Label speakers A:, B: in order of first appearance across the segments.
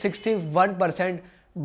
A: 61%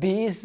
A: 20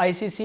A: ICC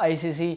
A: ICC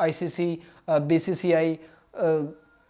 A: ICC، BCCI،